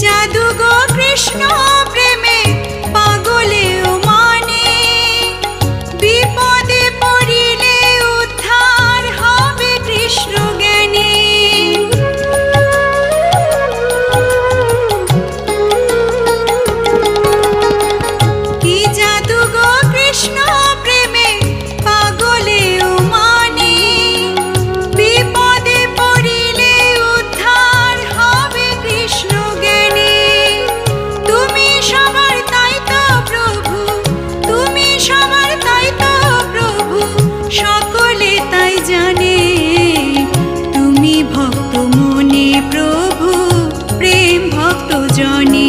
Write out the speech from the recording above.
জাদু গো কৃষ্ণ প্রেমে পাগলেও মানে, বিপদে পড়িলে উদ্ধার হবে কৃষ্ণ জ্ঞানে। কি জাদু গো কৃষ্ণ প্রেমে পাগলেও মানে, বিপদে পড়িলে উদ্ধার হবে কৃষ্ণ জ্ঞানে। তুমি সবার তাই তো প্রভু, তুমি সবার তাই তো প্রভু, সকলে তাই জানে। তুমি ভক্ত মনে প্রভু, প্রেম ভক্ত জনে।